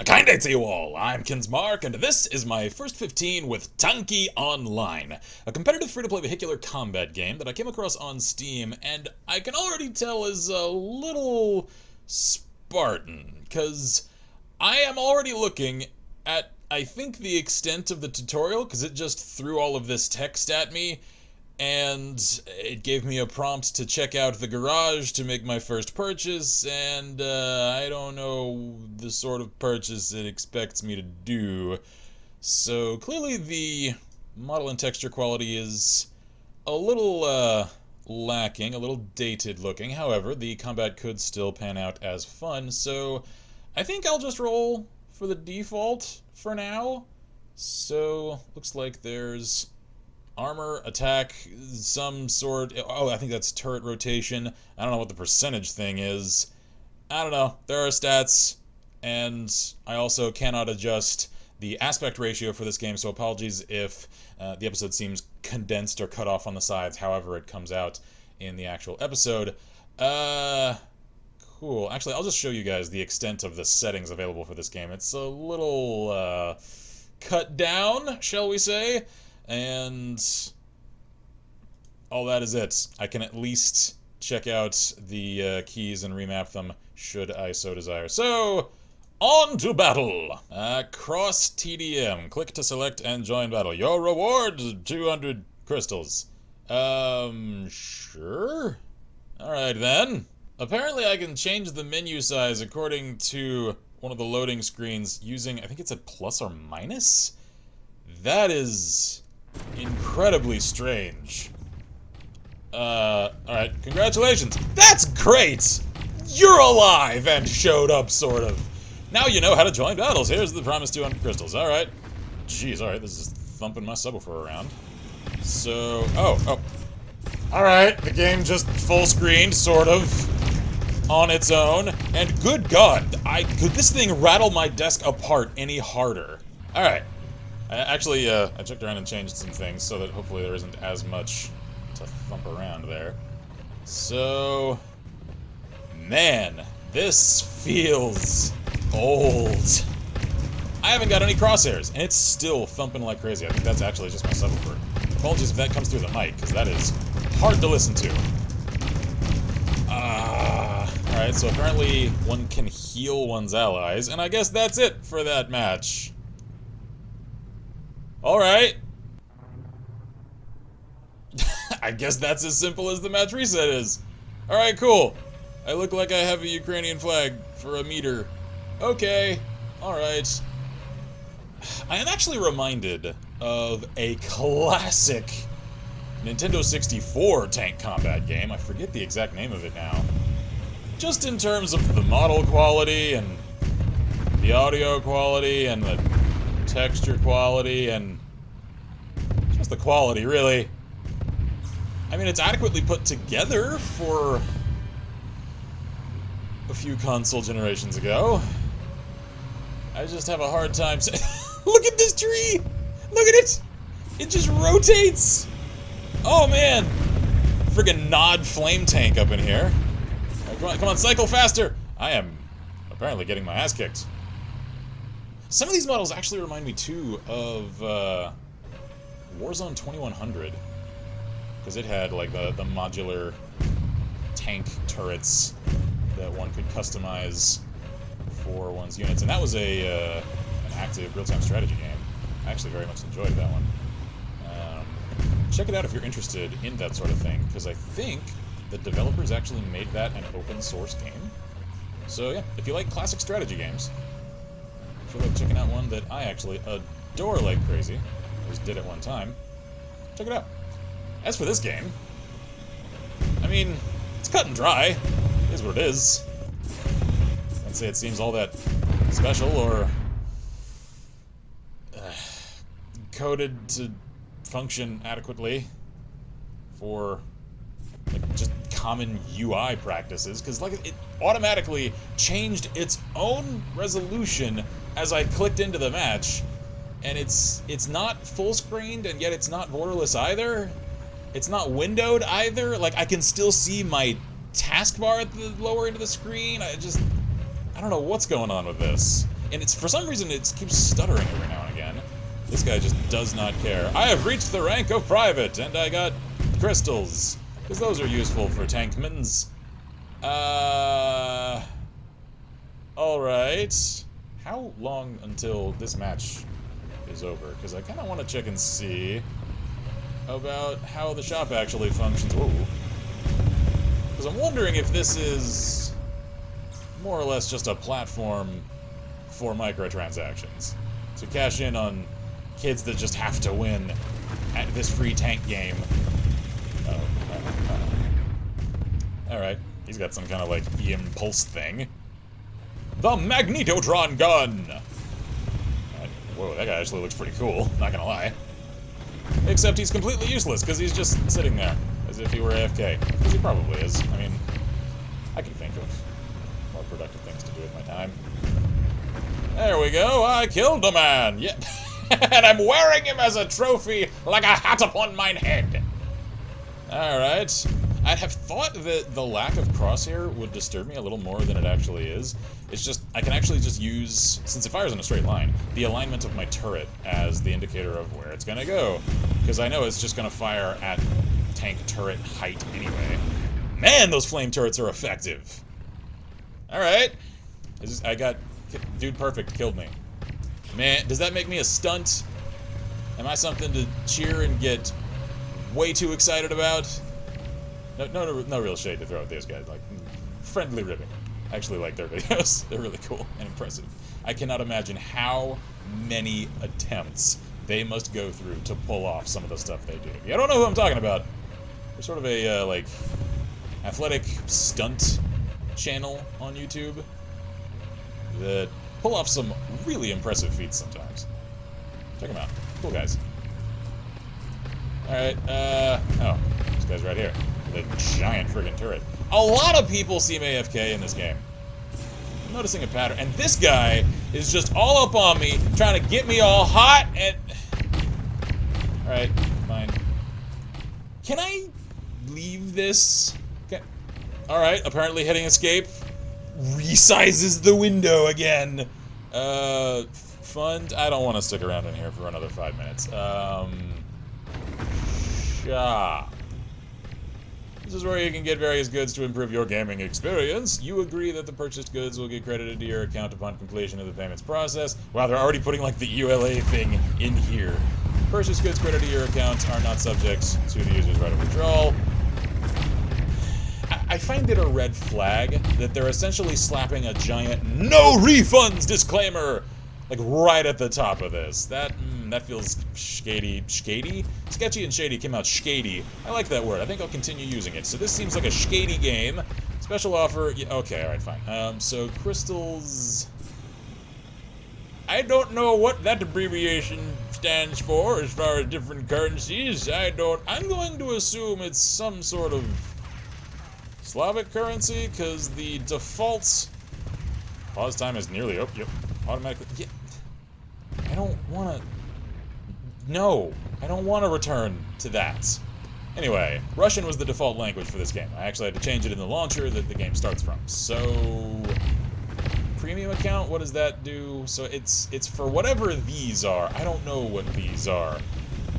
A kind day to you all, I'm Kinsmarck, and this is my first 15 with Tanki Online, a competitive free-to-play vehicular combat game that I came across on Steam, and I can already tell is a little Spartan, because I am already looking at, I think, the extent of the tutorial, because it just threw all of this text at me, and it gave me a prompt to check out the garage to make my first purchase, and I don't know the sort of purchase it expects me to do. So clearly the model and texture quality is a little lacking, a little dated looking. However, the combat could still pan out as fun, so I think I'll just roll for the default for now. So looks like there's armor, attack, some sort. Oh, I think that's turret rotation. I don't know what the percentage thing is. I don't know. There are stats, and I also cannot adjust the aspect ratio for this game, so apologies if the episode seems condensed or cut off on the sides, however it comes out in the actual episode. Cool. Actually, I'll just show you guys the extent of the settings available for this game. It's a little cut down, shall we say. And all that is it. I can at least check out the keys and remap them should I so desire. So, on to battle! Cross TDM. Click to select and join battle. Your reward, 200 crystals. Sure? Alright then. Apparently I can change the menu size according to one of the loading screens using, I think it's a plus or minus? That is incredibly strange. Alright, congratulations. That's great! You're alive and showed up, sort of. Now you know how to join battles. Here's the promised 200 crystals. Alright. Jeez, alright, this is thumping my subwoofer around. So, oh. Alright, the game just full screened, sort of, on its own. And good God, could this thing rattle my desk apart any harder? Alright. Actually, I checked around and changed some things so that hopefully there isn't as much to thump around there. So, man, this feels old. I haven't got any crosshairs, and it's still thumping like crazy. I think that's actually just my subwoofer. Apologies if that comes through the mic, because that is hard to listen to. Alright, so apparently one can heal one's allies, and I guess that's it for that match. Alright. I guess that's as simple as the match reset is. Alright, cool. I look like I have a Ukrainian flag for a meter. Okay. Alright. I am actually reminded of a classic Nintendo 64 tank combat game. I forget the exact name of it now. Just in terms of the model quality and the audio quality and the texture quality and just the quality, really. I mean, it's adequately put together for a few console generations ago. I just have a hard time Look at this tree! Look at it! It just rotates! Oh man! Friggin' Nod flame tank up in here. Right, come on, cycle faster! I am apparently getting my ass kicked. Some of these models actually remind me, too, of Warzone 2100. Because it had, like, the modular tank turrets that one could customize for one's units. And that was an active real-time strategy game. I actually very much enjoyed that one. Check it out if you're interested in that sort of thing, because I think the developers actually made that an open-source game. So, yeah, if you like classic strategy games, I feel like checking out one that I actually adore like crazy. I just did it one time. Check it out. As for this game, I mean, it's cut and dry. It is what it is. I'd say it seems all that special or coded to function adequately for like just common UI practices, because like it automatically changed its own resolution as I clicked into the match, and it's not full screened, and yet it's not borderless either. It's not windowed either. Like, I can still see my taskbar at the lower end of the screen. I don't know what's going on with this. And it's, for some reason, it keeps stuttering every now and again. This guy just does not care. I have reached the rank of private, and I got crystals. Because those are useful for tankmans. Alright. How long until this match is over? Because I kind of want to check and see about how the shop actually functions. Whoa. Because I'm wondering if this is more or less just a platform for microtransactions. To cash in on kids that just have to win at this free tank game. Alright, he's got some kind of like impulse thing. The magnetotron gun! Whoa, that guy actually looks pretty cool, not gonna lie. Except he's completely useless, because he's just sitting there, as if he were AFK. Because he probably is. I mean, I can think of more productive things to do with my time. There we go, I killed a man! Yep. And I'm wearing him as a trophy, like a hat upon mine head! Alright. I'd have thought that the lack of crosshair would disturb me a little more than it actually is. It's just, I can actually just use, since it fires in a straight line, the alignment of my turret as the indicator of where it's gonna go. Because I know it's just gonna fire at tank turret height anyway. Man, those flame turrets are effective! Alright. I got... Dude Perfect killed me. Man, does that make me a stunt? Am I something to cheer and get way too excited about? No real shade to throw at these guys. Like, friendly ribbing. I actually like their videos. They're really cool and impressive. I cannot imagine how many attempts they must go through to pull off some of the stuff they do. If you don't know who I'm talking about, they're sort of a, like, athletic stunt channel on YouTube that pull off some really impressive feats sometimes. Check them out. Cool guys. Alright, oh, this guy's right here. The giant friggin' turret. A lot of people seem AFK in this game. I'm noticing a pattern. And this guy is just all up on me, trying to get me all hot and... Alright, fine. Can I leave this? Alright, apparently hitting escape resizes the window again. Fun. I don't want to stick around in here for another 5 minutes. Shop. This is where you can get various goods to improve your gaming experience. You agree that the purchased goods will get credited to your account upon completion of the payments process. Wow, they're already putting like the ULA thing in here. Purchased goods credited to your account are not subject to the user's right of withdrawal. I find it a red flag that they're essentially slapping a giant "no refunds" disclaimer like right at the top of this. That feels sketchy. Sketchy and shady came out shady. I like that word. I think I'll continue using it. So this seems like a shady game. Special offer. Yeah, okay, alright, fine. So crystals... I don't know what that abbreviation stands for as far as different currencies. I'm going to assume it's some sort of Slavic currency, because the default pause time is nearly up. Yep. Automatically. Yeah. I don't want to... No, I don't want to return to that. Anyway, Russian was the default language for this game. I actually had to change it in the launcher that the game starts from. So... Premium account, what does that do? So it's for whatever these are. I don't know what these are.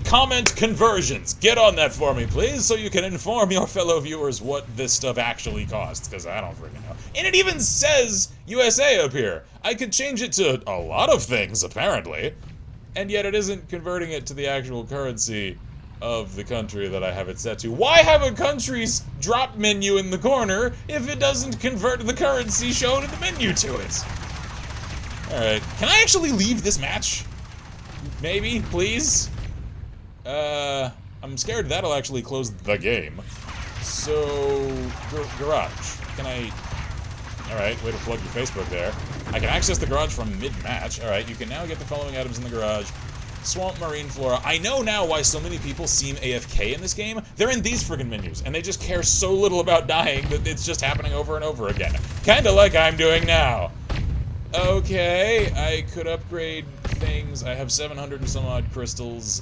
Comment conversions! Get on that for me, please, so you can inform your fellow viewers what this stuff actually costs, because I don't freaking know. And it even says USA up here. I could change it to a lot of things, apparently. And yet it isn't converting it to the actual currency of the country that I have it set to. Why have a country's drop menu in the corner if it doesn't convert the currency shown in the menu to it? Alright, can I actually leave this match? Maybe, please? I'm scared that'll actually close the game. So, garage. Can I... Alright, way to plug your Facebook there. I can access the garage from mid-match. Alright, you can now get the following items in the garage. Swamp Marine Flora. I know now why so many people seem AFK in this game. They're in these friggin' menus, and they just care so little about dying that it's just happening over and over again. Kinda like I'm doing now. Okay, I could upgrade things. I have 700 and some odd crystals.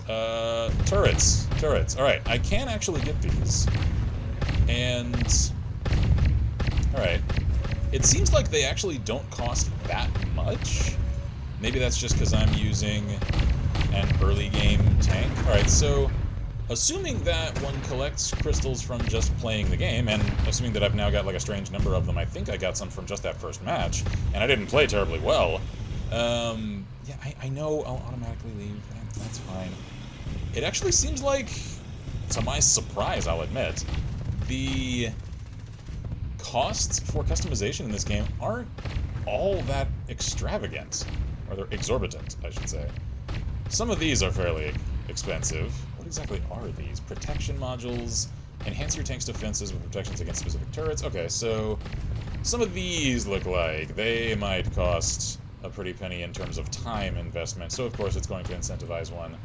Turrets. Alright, I can actually get these. And... Alright. It seems like they actually don't cost that much. Maybe that's just because I'm using an early game tank. Alright, so assuming that one collects crystals from just playing the game, and assuming that I've now got like a strange number of them, I think I got some from just that first match, and I didn't play terribly well. Yeah, I know I'll automatically leave. That's fine. It actually seems like, to my surprise, I'll admit, the costs for customization in this game aren't all that extravagant. Or they're exorbitant, I should say. Some of these are fairly expensive. What exactly are these? Protection modules. Enhance your tank's defenses with protections against specific turrets. Okay, so some of these look like they might cost a pretty penny in terms of time investment. So of course it's going to incentivize one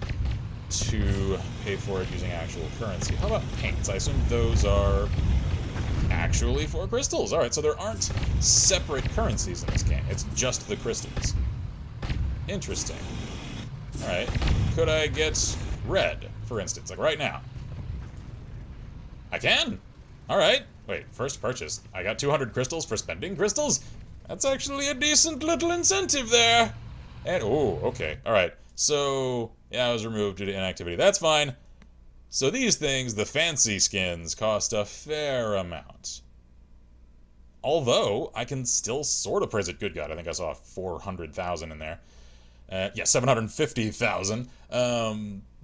to pay for it using actual currency. How about paints? I assume those are actually for crystals. Alright, so there aren't separate currencies in this game. It's just the crystals. Interesting. Alright. Could I get red, for instance? Like right now. I can! Alright. Wait, first purchase. I got 200 crystals for spending crystals? That's actually a decent little incentive there. And, oh, okay. Alright. So, yeah, I was removed due to inactivity. That's fine. So these things, the fancy skins, cost a fair amount. Although, I can still sort of praise it. Good God, I think I saw 400,000 in there. Yeah, 750,000.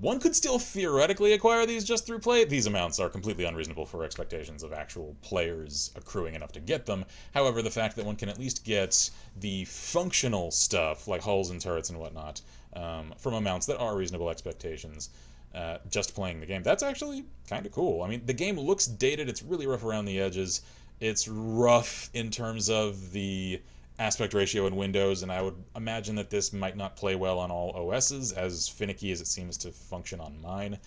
One could still theoretically acquire these just through play. These amounts are completely unreasonable for expectations of actual players accruing enough to get them. However, the fact that one can at least get the functional stuff, like hulls and turrets and whatnot, from amounts that are reasonable expectations, just playing the game, that's actually kind of cool. I mean, the game looks dated, it's really rough around the edges, it's rough in terms of the aspect ratio in Windows, and I would imagine that this might not play well on all OSs, as finicky as it seems to function on mine.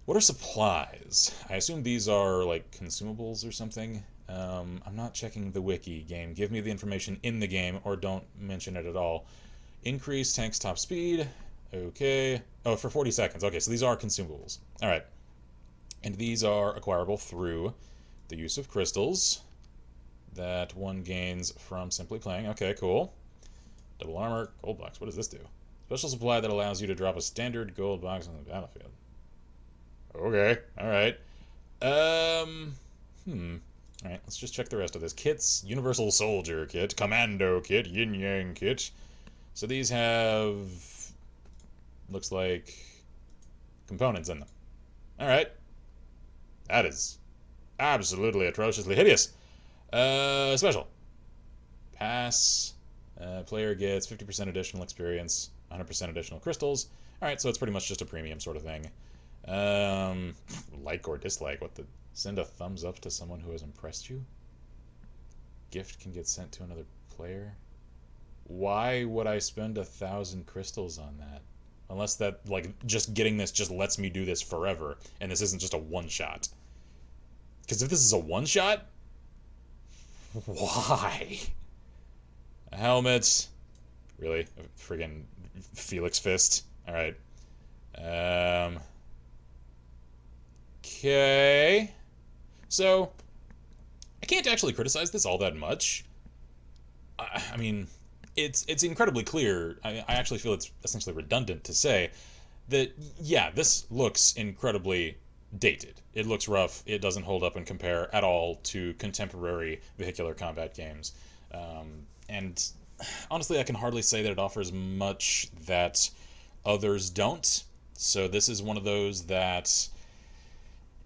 What are supplies? I assume these are, like, consumables or something. I'm not checking the wiki game. Give me the information in the game, or don't mention it at all. Increase tank's top speed. Okay. Oh, for 40 seconds. Okay, so these are consumables. Alright. And these are acquirable through the use of crystals that one gains from simply playing. Okay, cool. Double armor, gold box. What does this do? Special supply that allows you to drop a standard gold box on the battlefield. Okay, alright. Alright, let's just check the rest of this. Kits, Universal Soldier Kit, Commando Kit, Yin Yang Kit. So these have, looks like, components in them. Alright. That is absolutely atrociously hideous. Special. Pass. Player gets 50% additional experience, 100% additional crystals. Alright, so it's pretty much just a premium sort of thing. Like or dislike. What the? Send a thumbs up to someone who has impressed you? Gift can get sent to another player? Why would I spend 1,000 crystals on that? Unless that, like, just getting this just lets me do this forever, and this isn't just a one-shot. Because if this is a one-shot, why? A helmet. Really? A friggin' Felix Fist? Alright. Okay. So, I can't actually criticize this all that much. I mean, it's incredibly clear. I actually feel it's essentially redundant to say that, yeah, this looks incredibly dated. It looks rough. It doesn't hold up and compare at all to contemporary vehicular combat games. And honestly, I can hardly say that it offers much that others don't. So this is one of those that,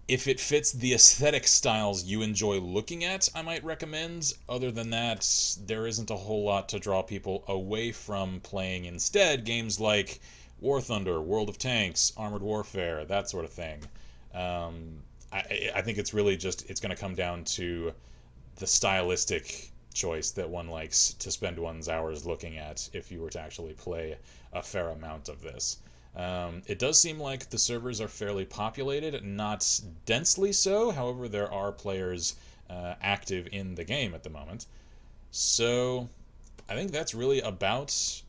if it fits the aesthetic styles you enjoy looking at, I might recommend. Other than that, there isn't a whole lot to draw people away from playing instead games like War Thunder, World of Tanks, Armored Warfare, that sort of thing. I think it's really just, it's going to come down to the stylistic choice that one likes to spend one's hours looking at if you were to actually play a fair amount of this. It does seem like the servers are fairly populated, not densely so. However, there are players active in the game at the moment. So I think that's really about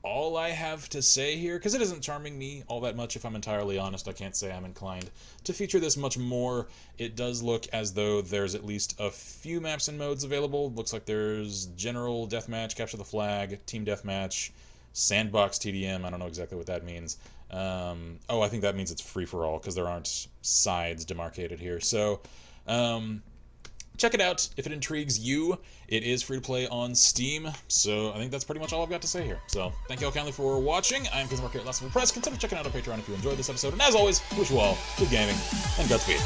all I have to say here, because it isn't charming me all that much, if I'm entirely honest. I can't say I'm inclined to feature this much more. It does look as though there's at least a few maps and modes available. Looks like there's General Deathmatch, Capture the Flag, Team Deathmatch, Sandbox TDM, I don't know exactly what that means. Oh, I think that means it's free-for-all, because there aren't sides demarcated here. So, check it out if it intrigues you. It is free to play on Steam, so I think that's pretty much all I've got to say here. So, thank you all kindly for watching. I'm Kinsmarck here at Last of Press. Consider checking out our Patreon if you enjoyed this episode. And as always, wish you all good gaming and Godspeed.